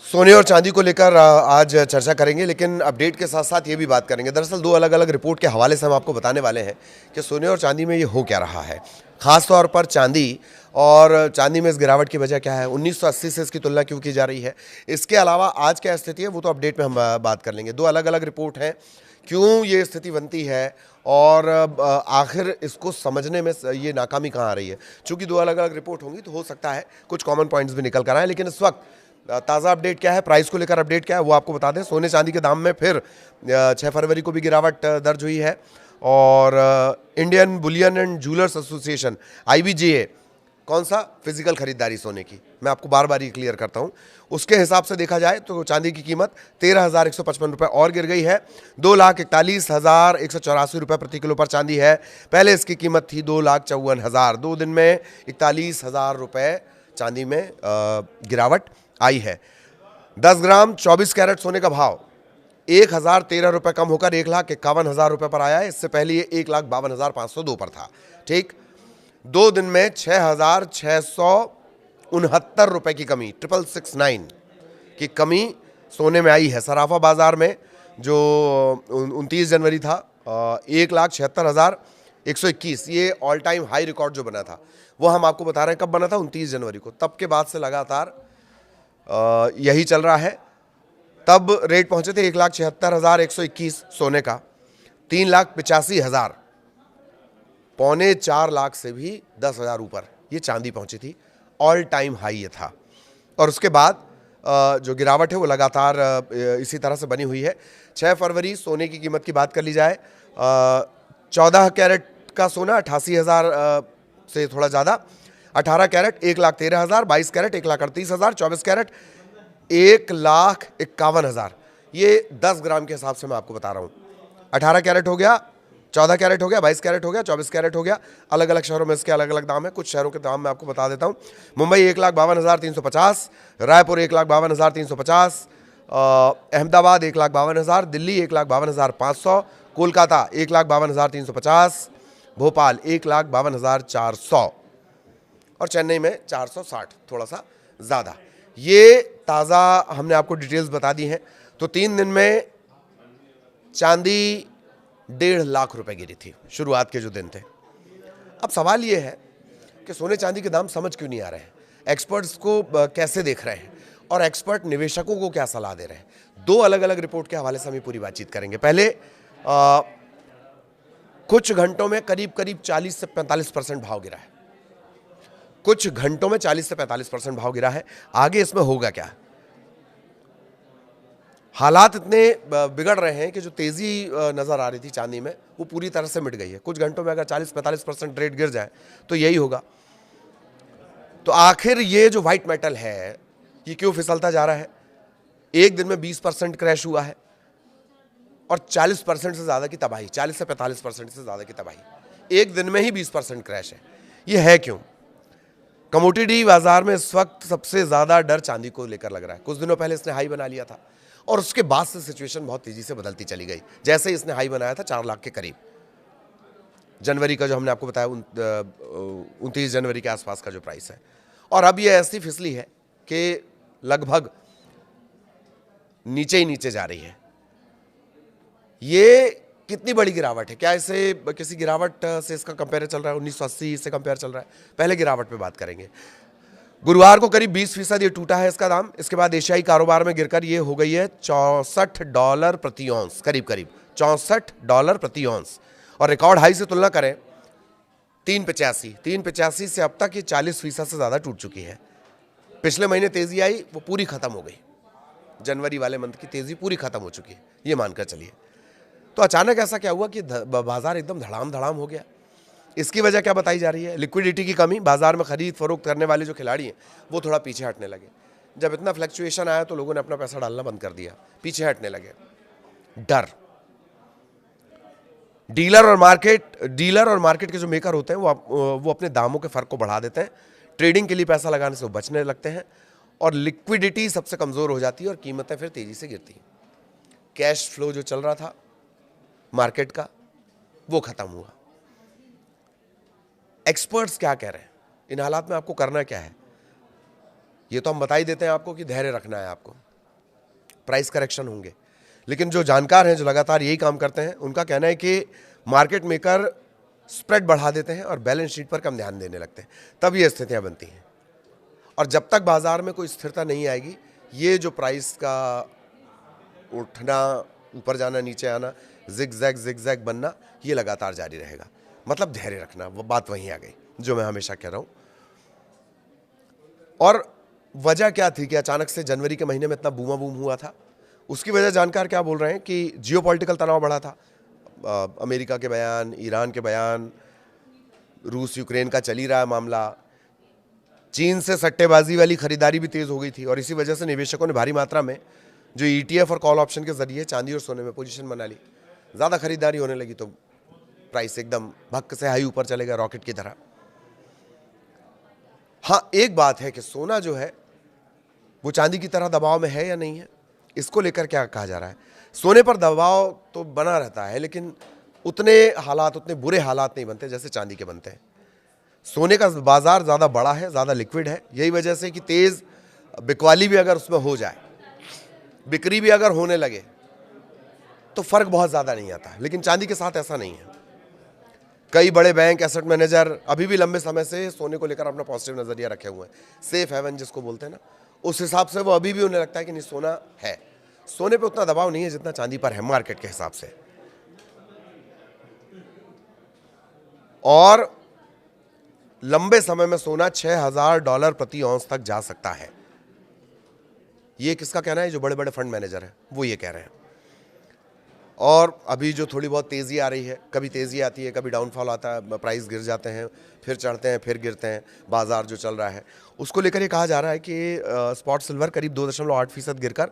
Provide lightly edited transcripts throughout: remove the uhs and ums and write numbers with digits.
सोने और चांदी को लेकर आज चर्चा करेंगे, लेकिन अपडेट के साथ साथ ये भी बात करेंगे। दरअसल दो अलग अलग रिपोर्ट के हवाले से हम आपको बताने वाले हैं कि सोने और चांदी में ये हो क्या रहा है। खास तौर पर चांदी में इस गिरावट की वजह क्या है, 1980 से इसकी तुलना क्यों की जा रही है, इसके अलावा आज क्या स्थिति है वो तो अपडेट में हम बात कर लेंगे। दो अलग अलग रिपोर्ट हैं, क्यों ये स्थिति बनती है और आखिर इसको समझने में ये नाकामी कहाँ आ रही है। चूंकि दो अलग अलग रिपोर्ट होंगी तो हो सकता है कुछ कॉमन पॉइंट्स भी निकल कर आए, लेकिन इस वक्त ताज़ा अपडेट क्या है, प्राइस को लेकर अपडेट क्या है वो आपको बता दें। सोने चांदी के दाम में फिर 6 फरवरी को भी गिरावट दर्ज हुई है और Indian Boolean and jewellers association IBJA, कौन सा, फिजिकल खरीदारी सोने की, मैं आपको बार बार ये क्लियर करता हूँ, उसके हिसाब से देखा जाए तो चांदी की कीमत 13,155 रुपये और गिर गई है। 2,41,184 रुपये प्रति किलो पर चांदी है। पहले इसकी कीमत थी 2,54,000। 2 दिन में 41,000 रुपये चांदी में गिरावट आई है। 10 ग्राम 24 कैरेट सोने का भाव 1,013 रुपये कम होकर 1,51,000 रुपये पर आया है। इससे पहले ये 1,52,502 पर था। ठीक, 2 दिन में 6,669 रुपये की कमी, 669 की कमी सोने में आई है। सराफा बाजार में जो 29 जनवरी था 1,76,121, ये ऑल टाइम हाई रिकॉर्ड जो बना था वो हम आपको बता रहे हैं कब बना था, 29 जनवरी को। तब के बाद से लगातार यही चल रहा है। तब रेट पहुंचे थे 1,76,121 सोने का, 3,85,000, 3.25 से भी 10,000 ऊपर ये चांदी पहुंची थी। ऑल टाइम हाई ये था। और उसके बाद जो गिरावट है वो लगातार इसी तरह से बनी हुई है। 6 फरवरी सोने की कीमत की बात कर ली जाए, 14 कैरेट का सोना 88,000 से थोड़ा ज़्यादा, 18 कैरेट 1,13,000, 22 कैरेट 1,38,000, 24 कैरेट 1,51,000। ये 10 ग्राम के हिसाब से मैं आपको बता रहा हूँ। 18 कैरेट हो गया, 14 कैरेट हो गया, 22 कैरेट हो गया, 24 कैरेट हो गया। अलग अलग शहरों में इसके अलग अलग दाम है। कुछ शहरों के दाम मैं आपको बता देता हूँ। मुंबई 1,52,350, रायपुर 1,52,350, अहमदाबाद 1,52,000, दिल्ली 1,52,500, कोलकाता 1,52,350, भोपाल 1,52,400 और चेन्नई में 460, थोड़ा सा ज़्यादा। ये ताज़ा हमने आपको डिटेल्स बता दी हैं। तो 3 दिन में चांदी 1.5 लाख रुपए गिरी थी, शुरुआत के जो दिन थे। अब सवाल ये है कि सोने चांदी के दाम समझ क्यों नहीं आ रहे हैं, एक्सपर्ट्स को कैसे देख रहे हैं और एक्सपर्ट निवेशकों को क्या सलाह दे रहे हैं। दो अलग अलग रिपोर्ट के हवाले से हम पूरी बातचीत करेंगे। पहले कुछ घंटों में करीब करीब 40 से 45% भाव गिरा है। कुछ घंटों में 40 से 45% भाव गिरा है। आगे इसमें होगा क्या? हालात इतने बिगड़ रहे हैं कि जो तेजी नजर आ रही थी चांदी में वो पूरी तरह से मिट गई है। कुछ घंटों में अगर 40-45% रेट गिर जाए तो यही होगा। तो आखिर ये जो व्हाइट मेटल है ये क्यों फिसलता जा रहा है? एक दिन में 20% क्रैश हुआ है और 40% से ज्यादा की तबाही, 40 से 45% से ज्यादा की तबाही एक दिन में ही 20% क्रैश है। ये है क्यों? कमोडिटी बाजार में इस वक्त सबसे ज्यादा डर चांदी को लेकर लग रहा है। कुछ दिनों पहले इसने हाई बना लिया था और उसके बाद से सिचुएशन बहुत तेजी से बदलती चली गई। जैसे ही इसने हाई बनाया था 4 लाख के करीब, जनवरी का जो हमने आपको बताया 29 जनवरी के आसपास का जो प्राइस है, और अब ये ऐसी फिसली है कि लगभग नीचे ही नीचे जा रही है। ये कितनी बड़ी गिरावट है? क्या इसे किसी गिरावट से इसका कंपेयर चल रहा है? 1980 से कंपेयर चल रहा है? पहले गिरावट पे बात करेंगे। गुरुवार को करीब 20% ये टूटा है इसका दाम। इसके बाद एशियाई कारोबार में गिरकर ये हो गई है $64 प्रति औंस, करीब करीब $64 प्रति औंस। और रिकॉर्ड हाई से तुलना करें 385 से अब तक ये 40% से ज्यादा टूट चुकी है। पिछले महीने तेजी आई वो पूरी खत्म हो गई। जनवरी वाले मंथ की तेजी पूरी खत्म हो चुकी है, ये मानकर चलिए। तो अचानक ऐसा क्या हुआ कि बाजार एकदम धड़ाम धड़ाम हो गया? इसकी वजह क्या बताई जा रही है? लिक्विडिटी की कमी। बाजार में खरीद फरोख्त करने वाले जो खिलाड़ी हैं वो थोड़ा पीछे हटने लगे। जब इतना फ्लक्चुएशन आया तो लोगों ने अपना पैसा डालना बंद कर दिया, पीछे हटने लगे। डर। डीलर और मार्केट के जो मेकर होते हैं वो अपने दामों के फर्क को बढ़ा देते हैं। ट्रेडिंग के लिए पैसा लगाने से वो बचने लगते हैं और लिक्विडिटी सबसे कमजोर हो जाती है और कीमतें फिर तेजी से गिरती हैं। कैश फ्लो जो चल रहा था मार्केट का वो खत्म हुआ। एक्सपर्ट्स क्या कह रहे हैं? इन हालात में आपको करना क्या है? ये तो हम बता ही देते हैं आपको कि धैर्य रखना है आपको, प्राइस करेक्शन होंगे। लेकिन जो जानकार हैं, जो लगातार यही काम करते हैं, उनका कहना है कि मार्केट मेकर स्प्रेड बढ़ा देते हैं और बैलेंस शीट पर कम ध्यान देने लगते हैं, तब ये स्थितियां बनती हैं। और जब तक बाजार में कोई स्थिरता नहीं आएगी, ये जो प्राइस का उठना, ऊपर जाना, नीचे आना, जिग जैग बनना, ये लगातार जारी रहेगा। मतलब धैर्य रखना, वो बात वहीं आ गई जो मैं हमेशा कह रहा हूं। और वजह क्या थी कि अचानक से जनवरी के महीने में इतना बूमा बूम हुआ था? उसकी वजह जानकार क्या बोल रहे हैं कि जियोपॉलिटिकल तनाव बढ़ा था। अमेरिका के बयान, ईरान के बयान, रूस यूक्रेन का चल ही रहा है मामला, चीन से सट्टेबाजी वाली खरीदारी भी तेज हो गई थी, और इसी वजह से निवेशकों ने भारी मात्रा में जो ETF और कॉल ऑप्शन के जरिए चांदी और सोने में पोजीशन बना ली। ज़्यादा खरीदारी होने लगी तो प्राइस एकदम भक्क से हाई ऊपर चलेगा, रॉकेट की तरह। हाँ, एक बात है कि सोना जो है वो चांदी की तरह दबाव में है या नहीं है, इसको लेकर क्या कहा जा रहा है। सोने पर दबाव तो बना रहता है, लेकिन उतने हालात, उतने बुरे हालात नहीं बनते जैसे चांदी के बनते हैं। सोने का बाजार ज़्यादा बड़ा है, ज़्यादा लिक्विड है, यही वजह से कि तेज़ बिकवाली भी अगर उसमें हो जाए, बिक्री भी अगर होने लगे, तो फर्क बहुत ज़्यादा नहीं आता। लेकिन चांदी के साथ ऐसा नहीं है। कई बड़े बैंक, एसेट मैनेजर अभी भी लंबे समय से सोने को लेकर अपना पॉजिटिव नजरिया रखे हुए हैं, सेफ हेवन जिसको बोलते हैं ना, उस हिसाब से वो अभी भी उन्हें लगता है कि नहीं, सोना है। सोने पे उतना दबाव नहीं है जितना चांदी पर है मार्केट के हिसाब से। और लंबे समय में सोना $6,000 प्रति औंस तक जा सकता है। ये किसका कहना है? जो बड़े बड़े फंड मैनेजर हैं वो ये कह रहे हैं। और अभी जो थोड़ी बहुत तेज़ी आ रही है, कभी तेज़ी आती है, कभी डाउनफॉल आता है, प्राइस गिर जाते हैं, फिर चढ़ते हैं, फिर गिरते हैं, बाजार जो चल रहा है उसको लेकर ये कहा जा रहा है कि स्पॉट सिल्वर करीब 2.8% गिरकर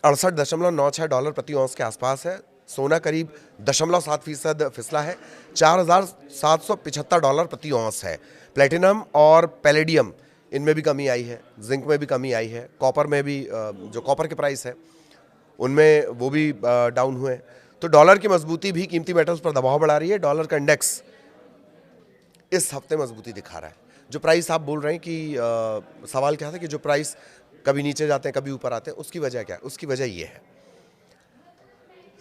$68.96 प्रति औंस के आसपास है। सोना करीब 0.7% फिसला है, $4,775 प्रति औंस है। प्लेटिनम और पैलेडियम, इनमें भी कमी आई है, जिंक में भी कमी आई है, कॉपर में भी जो कॉपर के प्राइस है उनमें वो भी डाउन हुए। तो डॉलर की मजबूती भी कीमती मेटल्स पर दबाव बढ़ा रही है। डॉलर का इंडेक्स इस हफ्ते मजबूती दिखा रहा है। जो प्राइस आप बोल रहे हैं कि सवाल क्या था कि जो प्राइस कभी नीचे जाते हैं, कभी ऊपर आते हैं, उसकी वजह क्या है? उसकी वजह ये है,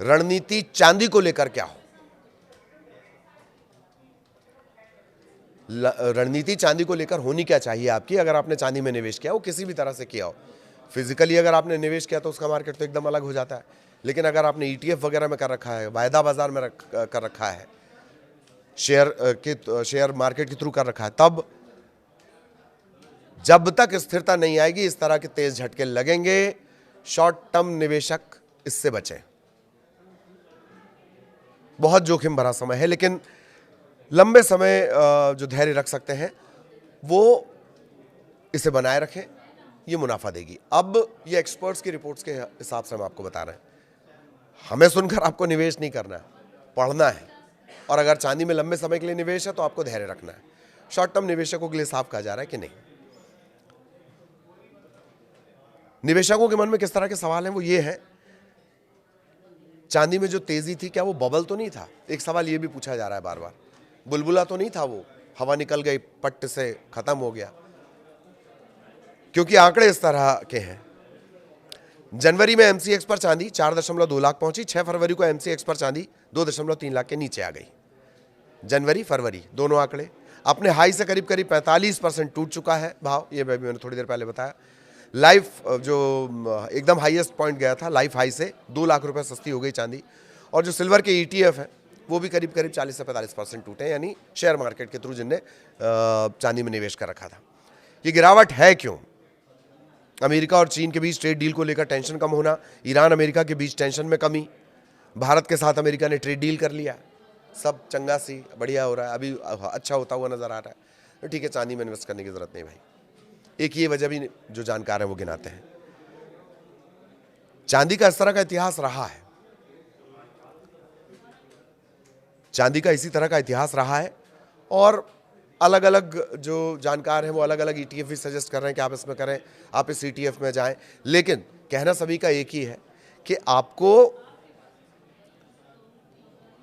रणनीति चांदी को लेकर क्या हो। रणनीति चांदी को लेकर होनी क्या चाहिए आपकी? अगर आपने चांदी में निवेश किया हो, किसी भी तरह से किया हो, फिजिकली अगर आपने निवेश किया तो उसका मार्केट तो एकदम अलग हो जाता है। लेकिन अगर आपने ETF वगैरह में कर रखा है, वायदा बाजार में कर रखा है, शेयर मार्केट के थ्रू कर रखा है, तब जब तक स्थिरता नहीं आएगी इस तरह के तेज झटके लगेंगे। शॉर्ट टर्म निवेशक इससे बचें। बहुत जोखिम भरा समय है, लेकिन लंबे समय जो धैर्य रख सकते हैं वो इसे बनाए रखें, ये मुनाफा देगी। अब ये एक्सपर्ट्स की रिपोर्ट्स के हिसाब से हम आपको बता रहे हैं, हमें सुनकर आपको निवेश नहीं करना है, पढ़ना है। और अगर चांदी में लंबे समय के लिए निवेश है तो आपको धैर्य रखना है। शॉर्ट टर्म निवेशकों के लिए साफ कहा जा रहा है कि नहीं। निवेशकों के मन में किस तरह के सवाल हैं वो ये है, चांदी में जो तेजी थी क्या वो बबल तो नहीं था? एक सवाल ये भी पूछा जा रहा है बार बार, बुलबुला तो नहीं था वो, हवा निकल गई, पट्ट से खत्म हो गया? क्योंकि आंकड़े इस तरह के हैं। जनवरी में MCX पर चांदी 4.2 लाख पहुंची, 6 फरवरी को MCX पर चांदी 2.3 लाख के नीचे आ गई। जनवरी फरवरी दोनों आंकड़े अपने हाई से करीब 45% टूट चुका है भाव। ये मैंने थोड़ी देर पहले बताया। लाइफ जो एकदम हाईएस्ट पॉइंट गया था, लाइफ हाई से 2 लाख रुपए सस्ती हो गई चांदी। और जो सिल्वर के ETF है वो भी करीब 40 से 45% टूटे, यानी शेयर मार्केट के थ्रू जिनने चांदी में निवेश कर रखा था। ये गिरावट है क्यों? अमेरिका और चीन के बीच ट्रेड डील को लेकर टेंशन कम होना, ईरान अमेरिका के बीच टेंशन में कमी, भारत के साथ अमेरिका ने ट्रेड डील कर लिया, सब चंगा सी बढ़िया हो रहा है, अभी अच्छा होता हुआ नजर आ रहा है, तो ठीक है, चांदी में इन्वेस्ट करने की जरूरत नहीं भाई। एक ये वजह भी जो जानकार है वो गिनाते हैं। चांदी का इस तरह का इतिहास रहा है, चांदी का इसी तरह का इतिहास रहा है, और अलग अलग जो जानकार हैं वो अलग अलग ETF भी सजेस्ट कर रहे हैं कि आप इसमें करें, आप इस ETF में जाएं। लेकिन कहना सभी का एक ही है कि आपको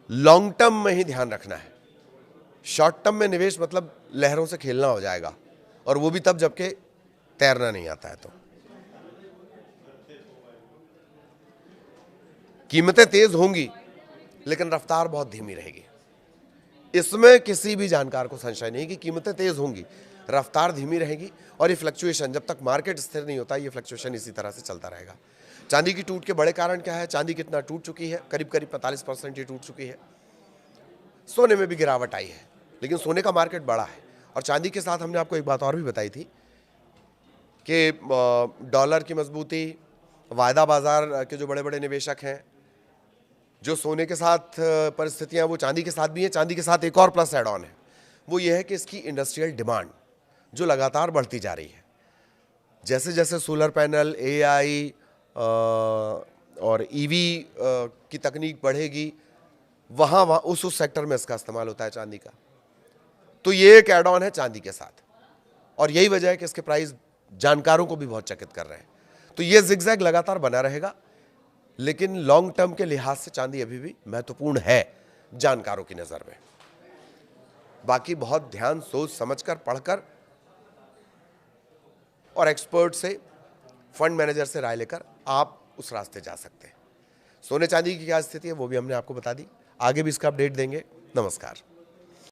लॉन्ग टर्म में ही ध्यान रखना है। शॉर्ट टर्म में निवेश मतलब लहरों से खेलना हो जाएगा, और वो भी तब जबकि तैरना नहीं आता है तो। कीमतें तेज होंगी लेकिन रफ्तार बहुत धीमी रहेगी। इसमें किसी भी जानकार को संशय नहीं कि कीमतें तेज होंगी, रफ्तार धीमी रहेगी और ये फ्लक्चुएशन जब तक मार्केट स्थिर नहीं होता, ये फ्लक्चुएशन इसी तरह से चलता रहेगा। चांदी की टूट के बड़े कारण क्या है? चांदी कितना टूट चुकी है? करीब करीब 45% ये टूट चुकी है। सोने में भी गिरावट आई है, लेकिन सोने का मार्केट बड़ा है। और चांदी के साथ हमने आपको एक बात और भी बताई थी कि डॉलर की मजबूती, वायदा बाजार के जो बड़े बड़े निवेशक हैं, जो सोने के साथ परिस्थितियां वो चांदी के साथ भी हैं। चांदी के साथ एक और प्लस एड ऑन है, वो ये है कि इसकी इंडस्ट्रियल डिमांड जो लगातार बढ़ती जा रही है। जैसे जैसे सोलर पैनल, एआई और ईवी की तकनीक बढ़ेगी, वहाँ उस सेक्टर में इसका इस्तेमाल होता है चांदी का। तो ये एक एड ऑन है चांदी के साथ, और यही वजह है कि इसके प्राइस जानकारों को भी बहुत चकित कर रहे हैं। तो ये जिगजैग लगातार बना रहेगा, लेकिन लॉन्ग टर्म के लिहाज से चांदी अभी भी महत्वपूर्ण है जानकारों की नजर में। बाकी बहुत ध्यान, सोच समझकर, पढ़कर और एक्सपर्ट से, फंड मैनेजर से राय लेकर आप उस रास्ते जा सकते हैं। सोने चांदी की क्या स्थिति है वो भी हमने आपको बता दी। आगे भी इसका अपडेट देंगे। नमस्कार।